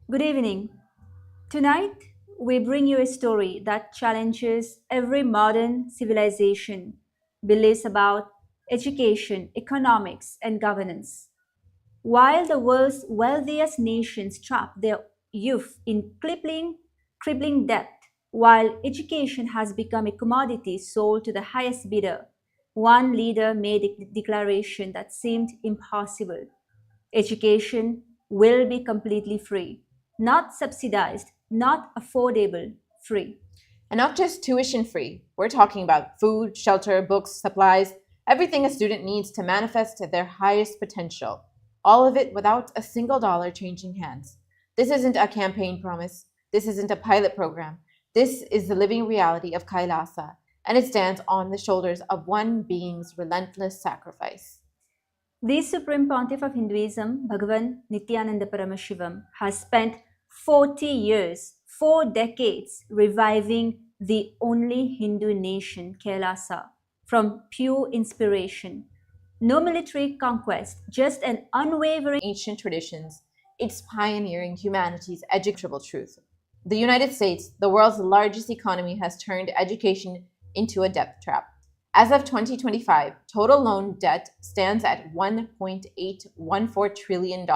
Good evening. Tonight, we bring you a story that challenges every modern civilization, beliefs about education, economics, and governance. While the world's wealthiest nations trap their youth in crippling debt, while education has become a commodity sold to the highest bidder, one leader made a declaration that seemed impossible. Education will be completely free, not subsidized, not affordable, free. And not just tuition free. We're talking about food, shelter, books, supplies, everything a student needs to manifest their highest potential. All of it without a single dollar changing hands. This isn't a campaign promise. This isn't a pilot program. This is the living reality of KAILASA, and it stands on the shoulders of one being's relentless sacrifice. The Supreme Pontiff of Hinduism, Bhagavan Nithyananda Paramashivam, has spent 40 years, 4 decades, reviving the only Hindu nation, Kailasa, from pure inspiration. No military conquest, just an unwavering Ancient traditions, it's pioneering humanity's educable truth. The United States, the world's largest economy, has turned education into a debt trap. As of 2025, total loan debt stands at $1.814 trillion.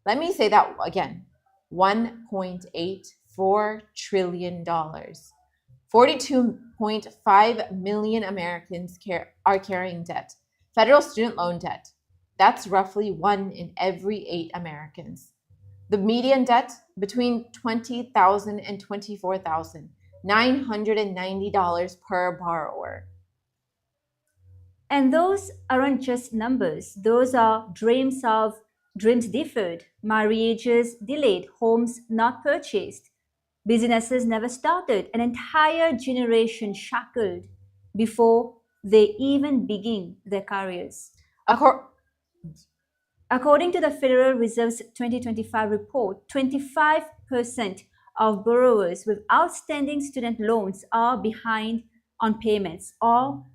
Let me say that again, $1.84 trillion. 42.5 million Americans are carrying debt. Federal student loan debt, that's roughly 1 in every 8 Americans. The median debt between $20,000 and $24,000, $990 per borrower. And those aren't just numbers, those are dreams deferred, marriages delayed, homes not purchased, businesses never started, an entire generation shackled before they even begin their careers. Accor- According to the Federal Reserve's 2025 report, 25% of borrowers with outstanding student loans are behind on payments or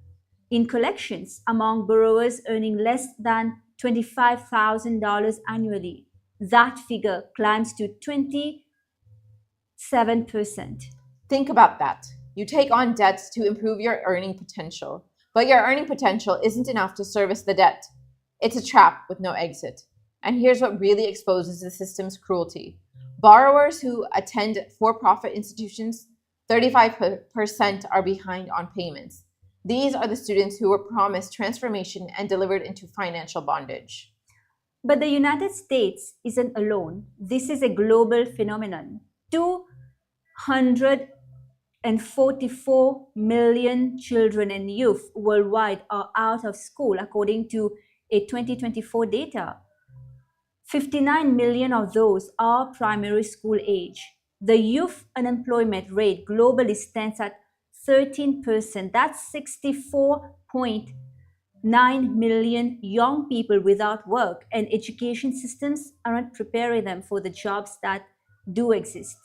in collections among borrowers earning less than $25,000 annually. That figure climbs to 27%. Think about that. You take on debts to improve your earning potential, but your earning potential isn't enough to service the debt. It's a trap with no exit. And here's what really exposes the system's cruelty. Borrowers who attend for-profit institutions, 35% are behind on payments. These are the students who were promised transformation and delivered into financial bondage. But the United States isn't alone. This is a global phenomenon. 244 million children and youth worldwide are out of school, according to a 2024 data. 59 million of those are primary school age. The youth unemployment rate globally stands at 13%. That's 64.9 million young people without work, and education systems aren't preparing them for the jobs that do exist.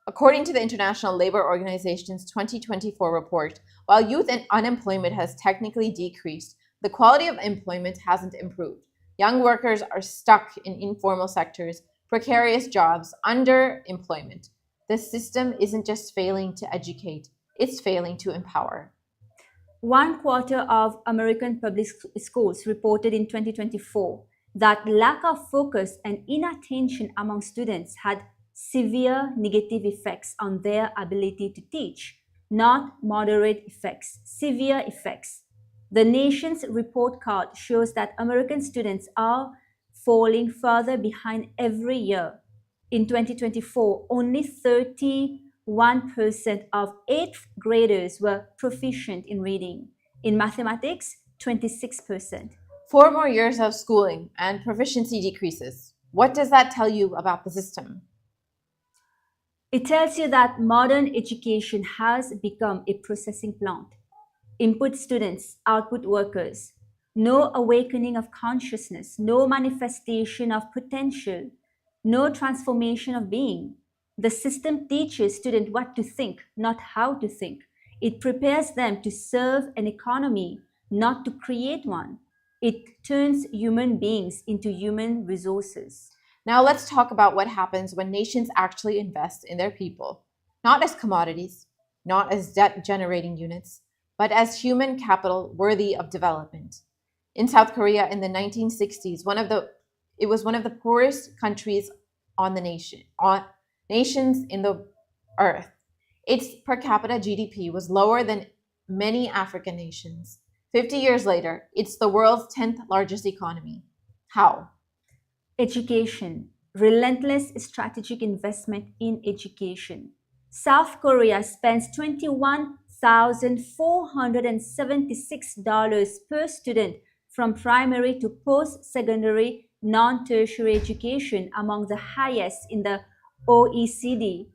According to the International Labor Organization's 2024 report, while youth and unemployment has technically decreased, the quality of employment hasn't improved. Young workers are stuck in informal sectors, precarious jobs, underemployment. The system isn't just failing to educate, it's failing to empower. 1/4 of American public schools reported in 2024 that lack of focus and inattention among students had severe negative effects on their ability to teach, not moderate effects, severe effects. The nation's report card shows that American students are falling further behind every year. In 2024, only 31% of 8th graders were proficient in reading. In mathematics, 26%. 4 more years of schooling and proficiency decreases. What does that tell you about the system? It tells you that modern education has become a processing plant. Input students, output workers. No awakening of consciousness, no manifestation of potential, no transformation of being. The system teaches students what to think, not how to think. It prepares them to serve an economy, not to create one. It turns human beings into human resources. Now let's talk about what happens when nations actually invest in their people, not as commodities, not as debt-generating units, but as human capital worthy of development. In South Korea in the 1960s, it was one of the poorest countries on nations in the earth. Its per capita GDP was lower than many African nations. 50 years later, it's the world's 10th largest economy. How? Education, relentless strategic investment in education. South Korea spends $21,476 per student from primary to post-secondary non-tertiary education, among the highest in the OECD.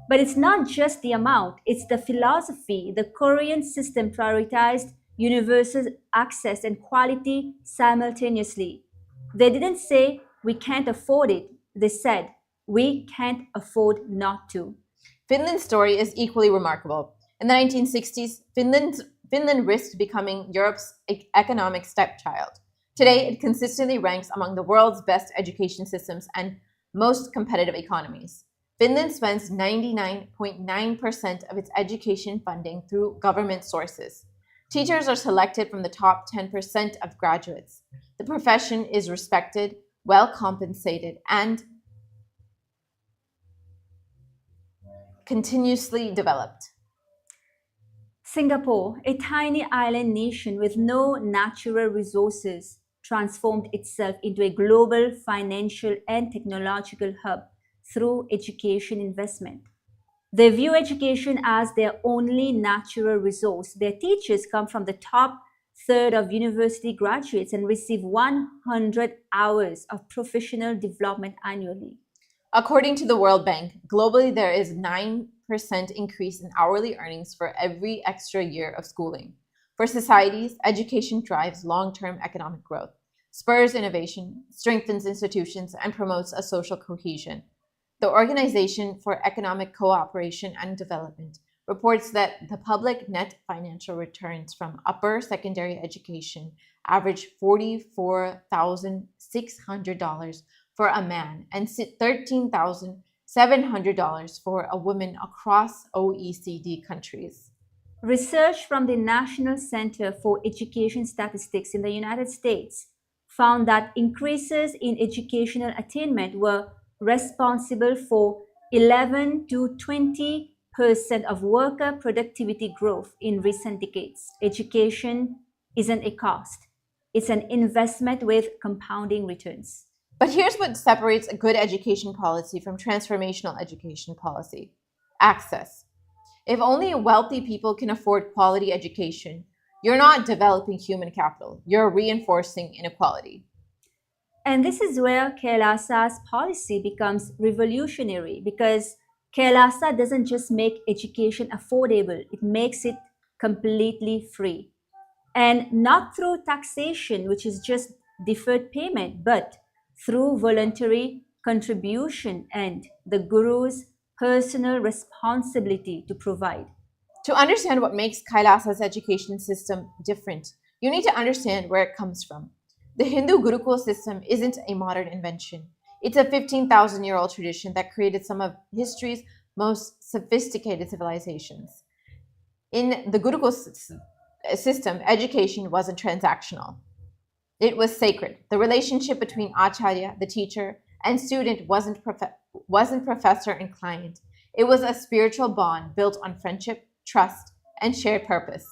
But it's not just the amount, it's the philosophy. The Korean system prioritized universal access and quality simultaneously. They didn't say we can't afford it, they said we can't afford not to. Finland's story is equally remarkable. In the 1960s, Finland risked becoming Europe's economic stepchild. Today, it consistently ranks among the world's best education systems and most competitive economies. Finland spends 99.9% of its education funding through government sources. Teachers are selected from the top 10% of graduates. The profession is respected, well compensated, and continuously developed. Singapore, a tiny island nation with no natural resources, transformed itself into a global financial and technological hub through education investment. They view education as their only natural resource. Their teachers come from the top third of university graduates and receive 100 hours of professional development annually. According to the World Bank, globally there is 9% increase in hourly earnings for every extra year of schooling. For societies, education drives long-term economic growth, spurs innovation, strengthens institutions, and promotes a social cohesion. The Organization for Economic Cooperation and Development reports that the public net financial returns from upper secondary education average $44,600 for a man and $13,700 for a woman across OECD countries. Research from the National Center for Education Statistics in the United States found that increases in educational attainment were responsible for 11 to 20% of worker productivity growth in recent decades. Education isn't a cost, it's an investment with compounding returns. But here's what separates a good education policy from transformational education policy: access. If only wealthy people can afford quality education, you're not developing human capital, you're reinforcing inequality. And this is where KAILASA's policy becomes revolutionary, because KAILASA doesn't just make education affordable, it makes it completely free. And not through taxation, which is just deferred payment, but through voluntary contribution and the guru's personal responsibility to provide. To understand what makes Kailasa's education system different, you need to understand where it comes from. The Hindu Gurukul system isn't a modern invention. It's a 15,000-year-old tradition that created some of history's most sophisticated civilizations. In the Gurukul system, education wasn't transactional. It was sacred. The relationship between acharya, the teacher, and student wasn't professor and client. It was a spiritual bond built on friendship, trust, and shared purpose.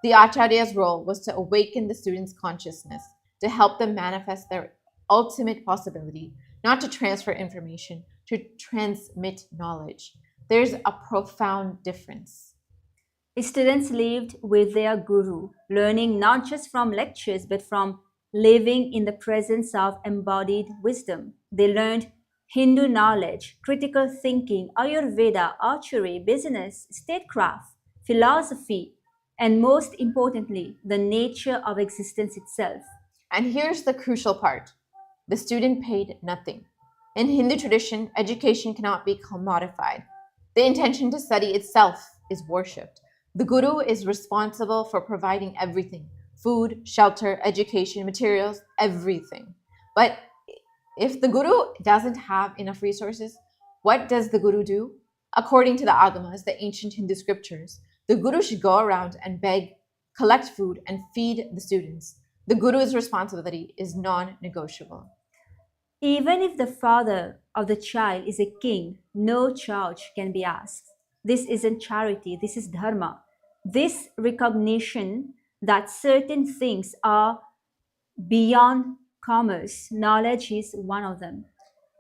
The acharya's role was to awaken the student's consciousness, to help them manifest their ultimate possibility, not to transfer information, to transmit knowledge. There's a profound difference. Students lived with their guru, learning not just from lectures but from living in the presence of embodied wisdom. They learned Hindu knowledge, critical thinking, Ayurveda, archery, business, statecraft, philosophy, and most importantly, the nature of existence itself. And here's the crucial part: the student paid nothing. In Hindu tradition, education cannot be commodified. The intention to study itself is worshipped. The guru is responsible for providing everything: food, shelter, education, materials, everything. But If the guru doesn't have enough resources, what does the guru do? According to the agamas, the ancient Hindu scriptures, the guru should go around and beg, collect food, and feed the students. The guru's responsibility is non negotiable. Even if the father of the child is a king, no charge can be asked. This isn't charity, this is dharma. This recognition that certain things are beyond commerce, knowledge is one of them.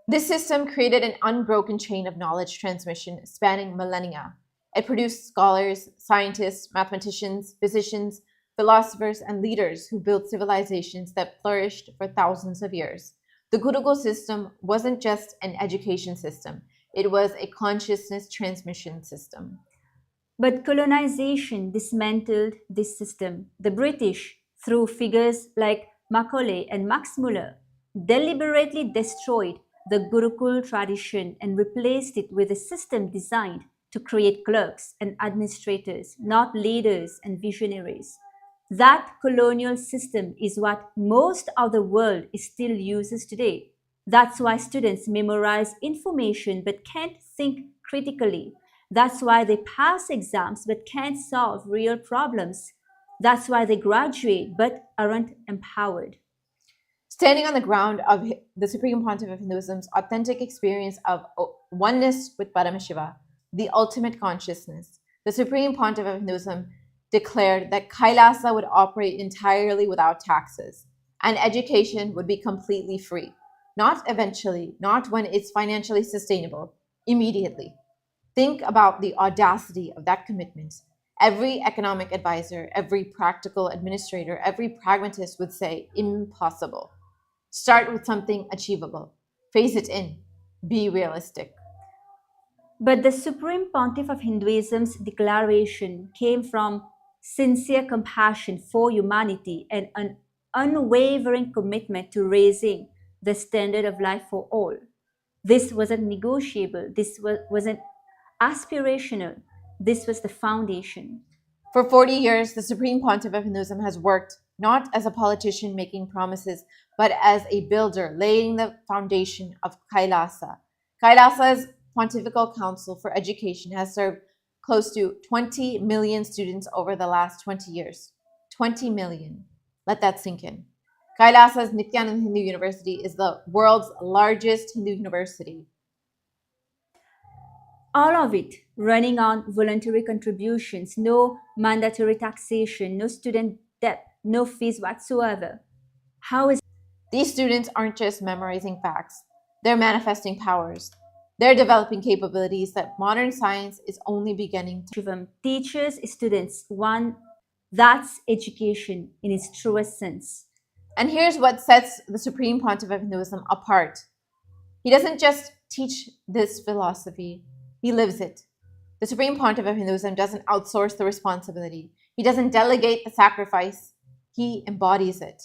This system created an unbroken chain of knowledge transmission spanning millennia. It produced scholars, scientists, mathematicians, physicians, philosophers, and leaders who built civilizations that flourished for thousands of years. The Gurukul system wasn't just an education system, it was a consciousness transmission system. But colonization dismantled this system. The British, through figures like Macaulay and Max Muller, deliberately destroyed the Gurukul tradition and replaced it with a system designed to create clerks and administrators, not leaders and visionaries. That colonial system is what most of the world still uses today. That's why students memorize information but can't think critically. That's why they pass exams but can't solve real problems. That's why they graduate but aren't empowered. Standing on the ground of the Supreme Pontiff of Hinduism's authentic experience of oneness with Paramashiva, the ultimate consciousness, the Supreme Pontiff of Hinduism declared that Kailasa would operate entirely without taxes, and education would be completely free. Not eventually, not when it's financially sustainable, immediately. Think about the audacity of that commitment. Every economic advisor, every practical administrator, every pragmatist would say, impossible. Start with something achievable. Phase it in. Be realistic. But the Supreme Pontiff of Hinduism's declaration came from sincere compassion for humanity and an unwavering commitment to raising the standard of life for all. This wasn't negotiable, this wasn't aspirational, this was the foundation. For 40 years, the Supreme Pontiff of Hinduism has worked not as a politician making promises, but as a builder laying the foundation of Kailasa. Kailasa's Pontifical Council for Education has served close to 20 million students over the last 20 years. 20 million. Let that sink in. Kailasa's Nithyananda Hindu University is the world's largest Hindu university. All of it running on voluntary contributions, no mandatory taxation, no student debt, no fees whatsoever. How is These students aren't just memorizing facts, they're manifesting powers. They're developing capabilities that modern science is only beginning to. Shivam teaches students one that's education in its truest sense. And here's what sets the Supreme Pontiff of Hinduism apart. He doesn't just teach this philosophy, he lives it. The Supreme Pontiff of Hinduism doesn't outsource the responsibility. He doesn't delegate the sacrifice. He embodies it.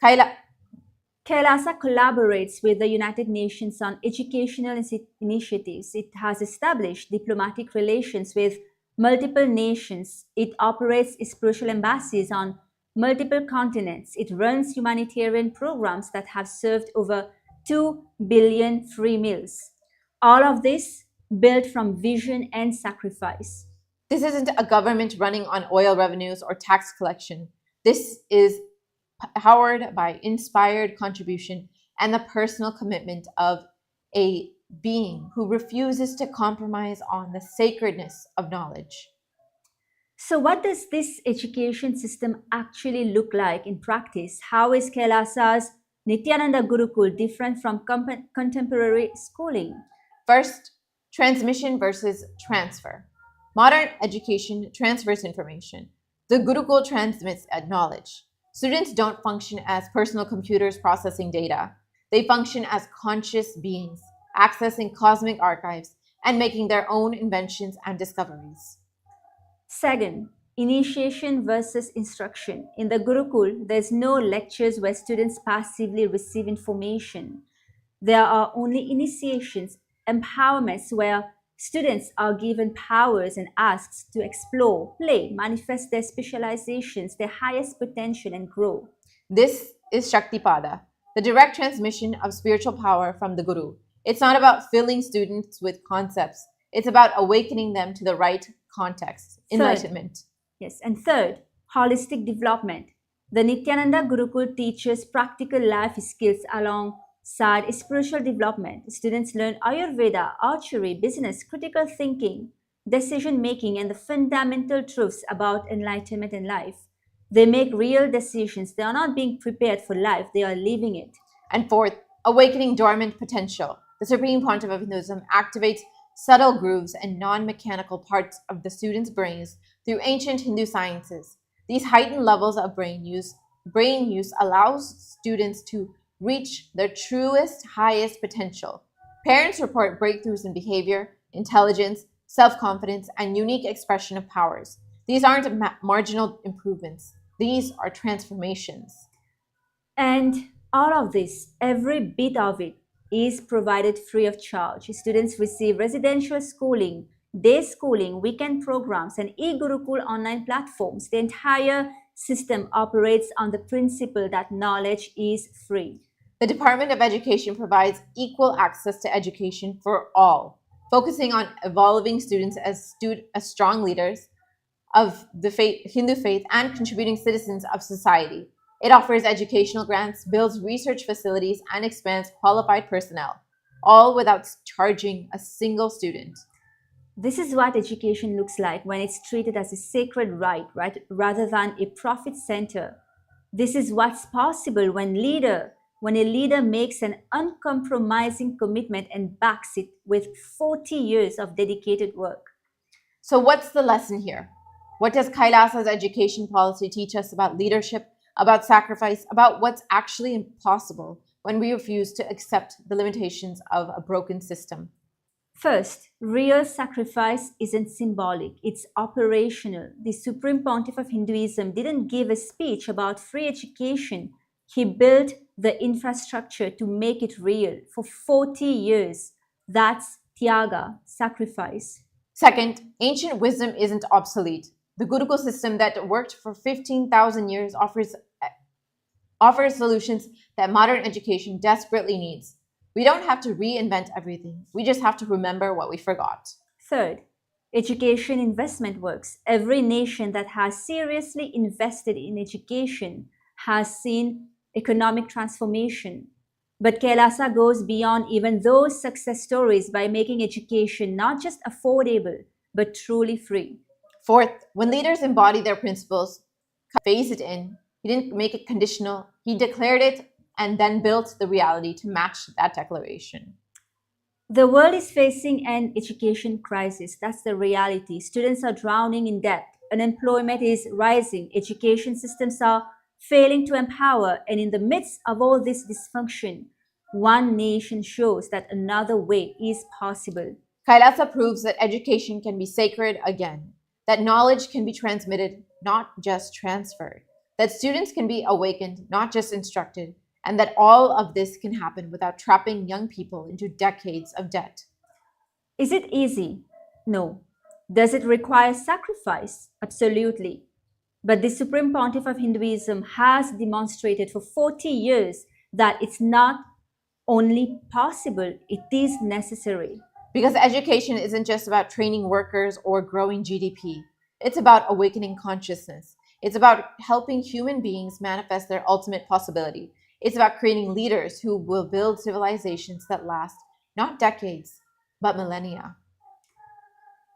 KAILASA collaborates with the United Nations on educational initiatives. It has established diplomatic relations with multiple nations. It operates spiritual embassies on multiple continents. It runs humanitarian programs that have served over 2 billion free meals. All of this built from vision and sacrifice. This isn't a government running on oil revenues or tax collection. This is powered by inspired contribution and the personal commitment of a being who refuses to compromise on the sacredness of knowledge. So, what does this education system actually look like in practice? How is KAILASA's Nithyananda Gurukul different from contemporary schooling? First, transmission versus transfer. Modern education transfers information. The Gurukul transmits knowledge. Students don't function as personal computers processing data. They function as conscious beings, accessing cosmic archives and making their own inventions and discoveries. Second, initiation versus instruction. In the Gurukul, there's no lectures where students passively receive information. There are only initiations, empowerments where students are given powers and asked to explore, play, manifest their specializations, their highest potential, and grow. This is Shaktipada, the direct transmission of spiritual power from the Guru. It's not about filling students with concepts, it's about awakening them to the right context, Third, enlightenment. yes, and third, holistic development. The Nithyananda Gurukul teaches practical life skills alongside spiritual development. Students learn Ayurveda, archery, business, critical thinking, decision making, and the fundamental truths about enlightenment in life. They make real decisions. They are not being prepared for life, they are living it. And fourth, awakening dormant potential. The Supreme Pontiff of Hinduism activates subtle grooves and non mechanical parts of the students' brains through ancient Hindu sciences. These heightened levels of brain use allows students to reach their truest, highest potential. Parents report breakthroughs in behavior, intelligence, self confidence, and unique expression of powers. These aren't marginal improvements, these are transformations. And all of this, every bit of it, is provided free of charge. Students receive residential schooling, day schooling, weekend programs, and e-Gurukul online platforms. The entire system operates on the principle that knowledge is free. The Department of Education provides equal access to education for all, focusing on evolving students as strong leaders of the Hindu faith and contributing citizens of society. It offers educational grants, builds research facilities, and expands qualified personnel, all without charging a single student. This is what education looks like when it's treated as a sacred right, rather than a profit center. This is what's possible when a leader makes an uncompromising commitment and backs it with 40 years of dedicated work. So, what's the lesson here? What does Kailasa's education policy teach us about leadership, about sacrifice, about what's actually impossible when we refuse to accept the limitations of a broken system? First, real sacrifice isn't symbolic, it's operational. The Supreme Pontiff of Hinduism didn't give a speech about free education. He built the infrastructure to make it real for 40 years. That's tyaga, sacrifice. Second, ancient wisdom isn't obsolete. The Gurukul system that worked for 15,000 years offers solutions that modern education desperately needs. We don't have to reinvent everything. We just have to remember what we forgot. Third, education investment works. Every nation that has seriously invested in education has seen economic transformation. But Kailasa goes beyond even those success stories by making education not just affordable, but truly free. Fourth, when leaders embody their principles, phase it in. He didn't make it conditional. He declared it and then built the reality to match that declaration. The world is facing an education crisis. That's the reality. Students are drowning in debt. Unemployment is rising. Education systems are failing to empower. And in the midst of all this dysfunction, one nation shows that another way is possible. Kailasa proves that education can be sacred again, that knowledge can be transmitted, not just transferred, that students can be awakened, not just instructed, and that all of this can happen without trapping young people into decades of debt. Is it easy? No. Does it require sacrifice? Absolutely. But the Supreme Pontiff of Hinduism has demonstrated for 40 years that it's not only possible, it is necessary. Because education isn't just about training workers or growing GDP. It's about awakening consciousness. It's about helping human beings manifest their ultimate possibility. It's about creating leaders who will build civilizations that last not decades, but millennia.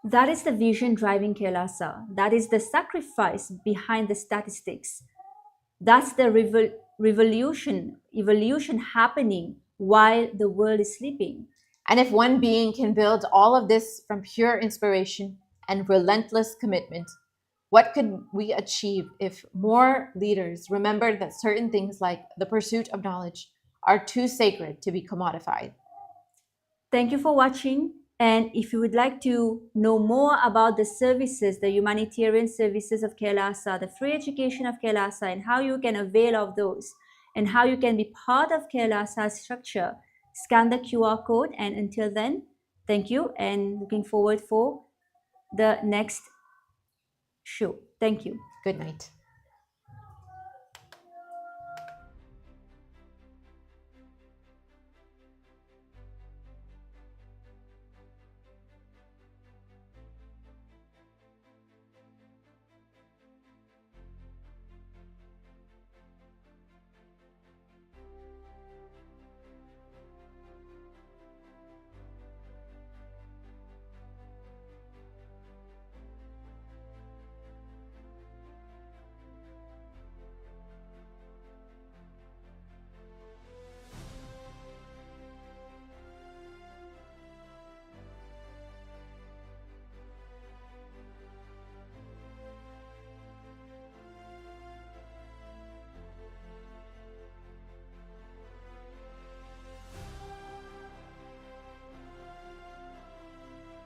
That is the vision driving Kailasa. That is the sacrifice behind the statistics. That's the evolution happening while the world is sleeping. And if one being can build all of this from pure inspiration and relentless commitment, what could we achieve if more leaders remembered that certain things like the pursuit of knowledge are too sacred to be commodified? Thank you for watching. And if you would like to know more about the services, the humanitarian services of Kailasa, the free education of Kailasa, and how you can avail of those, and how you can be part of Kailasa's structure, scan the QR code. And until then, thank you and looking forward for the next show. Thank you. Good night.